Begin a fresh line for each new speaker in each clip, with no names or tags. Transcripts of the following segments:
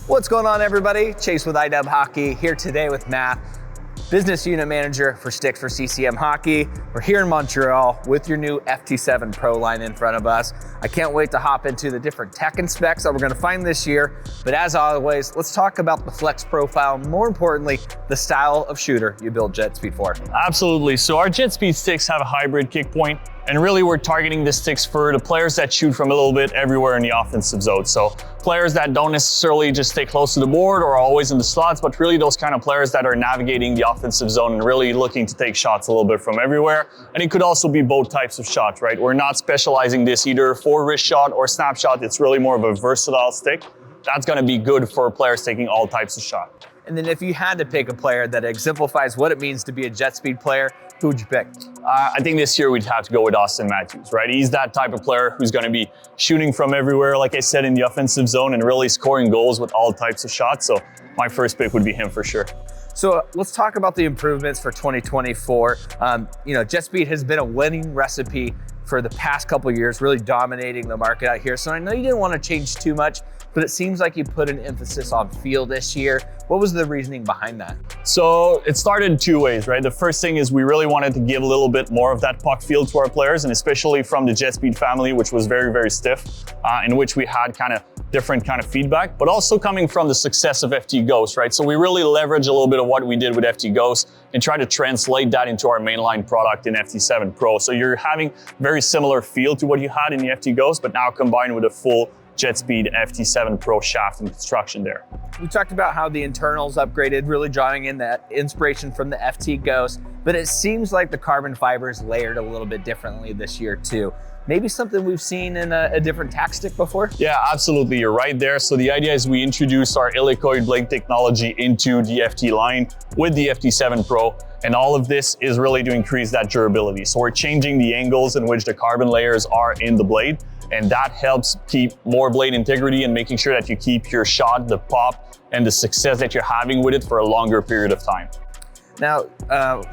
What's going on, everybody? Chase with iDub Hockey here today with Matt, Business Unit Manager for Sticks for CCM Hockey. We're here in Montreal with your new FT7 Pro line in front of us. I can't wait to hop into the different tech and specs that we're going to find this year. But as always, let's talk about the flex profile. More importantly, the style of shooter you build JetSpeed for.
Absolutely. So our JetSpeed sticks have a hybrid kick point. And really, we're targeting the sticks for the players that shoot from a little bit everywhere in the offensive zone. So players that don't necessarily just stay close to the board or are always in the slots, but really those kind of players that are navigating the offensive zone and really looking to take shots a little bit from everywhere. And it could also be both types of shots, right? We're not specializing this either for wrist shot or snapshot. It's really more of a versatile stick. That's going to be good for players taking all types of shot.
And then if you had to pick a player that exemplifies what it means to be a JetSpeed player, who would you pick?
I think this year we'd have to go with Austin Matthews, right? He's that type of player who's going to be shooting from everywhere, like I said, in the offensive zone and really scoring goals with all types of shots. So my first pick would be him for sure.
So let's talk about the improvements for 2024. JetSpeed has been a winning recipe for the past couple of years, really dominating the market out here. So I know you didn't want to change too much, but it seems like you put an emphasis on feel this year. What was the reasoning behind that?
So it started in two ways, right? The first thing is we really wanted to give a little bit more of that puck feel to our players, and especially from the JetSpeed family, which was very, very stiff, in which we had kind of different kind of feedback, but also coming from the success of FT Ghost, right? So we really leverage a little bit of what we did with FT Ghost and try to translate that into our mainline product in FT7 Pro. So you're having very similar feel to what you had in the FT Ghost, but now combined with a full JetSpeed FT7 Pro shaft and construction there.
We talked about how the internals upgraded, really drawing in that inspiration from the FT Ghost, but it seems like the carbon fibers layered a little bit differently this year too. Maybe something we've seen in a different tack stick before?
Yeah, absolutely. You're right there. So the idea is we introduced our helicoid blade technology into the FT line with the FT7 Pro. And all of this is really to increase that durability. So we're changing the angles in which the carbon layers are in the blade. And that helps keep more blade integrity and making sure that you keep your shot, the pop, and the success that you're having with it for a longer period of time.
Now,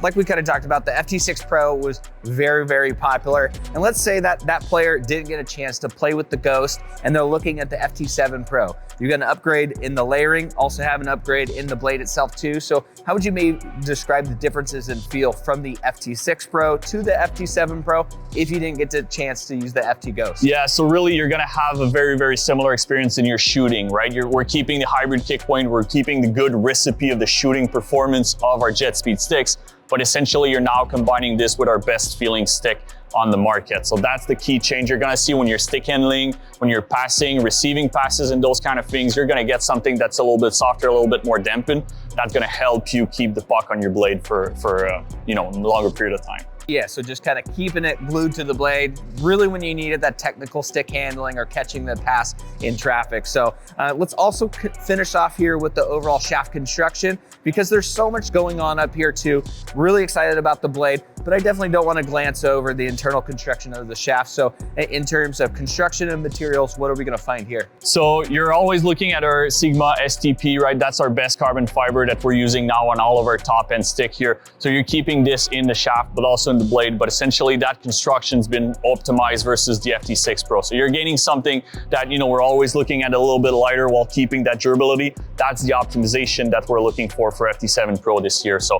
like we kind of talked about, the FT6 Pro was very, very popular. And let's say that that player didn't get a chance to play with the Ghost and they're looking at the FT7 Pro. You're gonna upgrade in the layering, also have an upgrade in the blade itself too. So how would you maybe describe the differences in feel from the FT6 Pro to the FT7 Pro if you didn't get the chance to use the FT Ghost?
Yeah, so really you're gonna have a very, very similar experience in your shooting, right? We're keeping the hybrid kick point, we're keeping the good recipe of the shooting performance of our JetSpeed sticks, but essentially you're now combining this with our best feeling stick on the market. So that's the key change you're gonna see when you're stick handling, when you're passing, receiving passes and those kind of things. You're gonna get something that's a little bit softer, a little bit more dampened. That's gonna help you keep the puck on your blade for a longer period of time.
Yeah, so just kind of keeping it glued to the blade, really when you needed that technical stick handling or catching the pass in traffic. So let's also finish off here with the overall shaft construction, because there's so much going on up here too. Really excited about the blade, but I definitely don't want to glance over the internal construction of the shaft. So in terms of construction and materials, what are we going to find here?
So you're always looking at our Sigma STP, right? That's our best carbon fiber that we're using now on all of our top end stick here. So you're keeping this in the shaft, but also in the blade, but essentially that construction's been optimized versus the FT6 Pro. So you're gaining something that, we're always looking at a little bit lighter while keeping that durability. That's the optimization that we're looking for FT7 Pro this year. So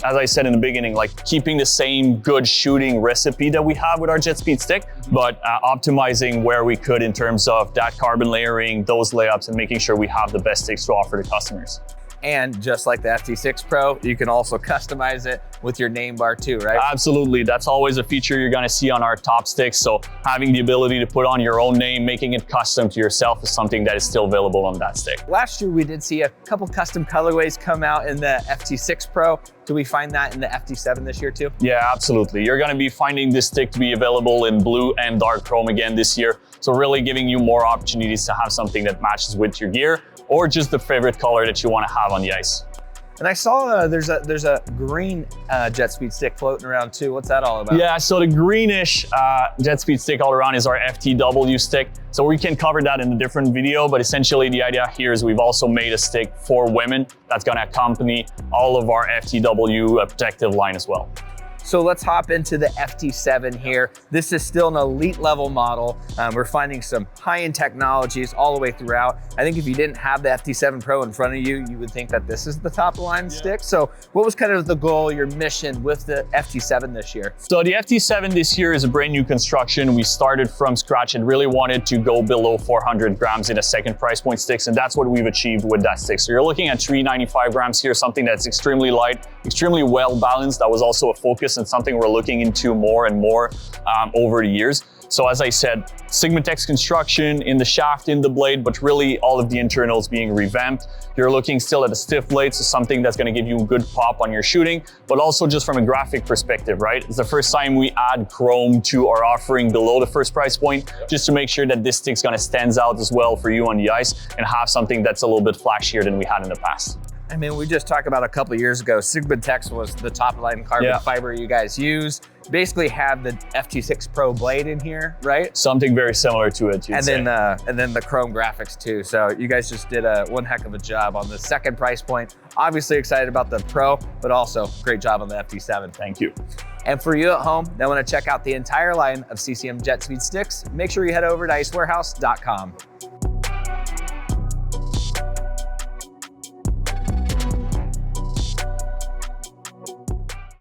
as I said in the beginning, like keeping the same good shooting recipe that we have with our JetSpeed stick, but optimizing where we could in terms of that carbon layering, those layups, and making sure we have the best sticks to offer to customers.
And just like the FT6 Pro, you can also customize it with your name bar too, right?
Absolutely. That's always a feature you're going to see on our top sticks. So having the ability to put on your own name, making it custom to yourself is something that is still available on that stick.
Last year, we did see a couple custom colorways come out in the FT6 Pro. Do we find that in the FT7 this year too?
Yeah, absolutely. You're going to be finding this stick to be available in blue and dark chrome again this year. So really giving you more opportunities to have something that matches with your gear or just the favorite color that you want to have on the ice.
And I saw there's a green JetSpeed stick floating around too. What's that all about?
Yeah, so the greenish JetSpeed stick all around is our FTW stick. So we can cover that in a different video, but essentially the idea here is we've also made a stick for women that's going to accompany all of our FTW protective line as well.
So let's hop into the FT7 here. This is still an elite level model. We're finding some high-end technologies all the way throughout. I think if you didn't have the FT7 Pro in front of you, you would think that this is the top of the line stick. So what was kind of the goal, your mission with the FT7 this year?
So the FT7 this year is a brand new construction. We started from scratch and really wanted to go below 400 grams in a second price point sticks, and that's what we've achieved with that stick. So you're looking at 395 grams here, something that's extremely light, extremely well balanced. That was also a focus and something we're looking into more and more over the years. So as I said, SigmaTex construction in the shaft, in the blade, but really all of the internals being revamped. You're looking still at a stiff blade, so something that's gonna give you a good pop on your shooting, but also just from a graphic perspective, right? It's the first time we add chrome to our offering below the first price point, just to make sure that this stick's gonna stand out as well for you on the ice and have something that's a little bit flashier than we had in the past.
I mean, we just talked about a couple of years ago, SigmaTex was the top line carbon fiber you guys use. Basically have the FT6 Pro blade in here, right?
Something very similar to it,
and then the chrome graphics too. So you guys just did one heck of a job on the second price point. Obviously excited about the Pro, but also great job on the FT7.
Thank you.
And for you at home that want to check out the entire line of CCM JetSpeed sticks, make sure you head over to icewarehouse.com.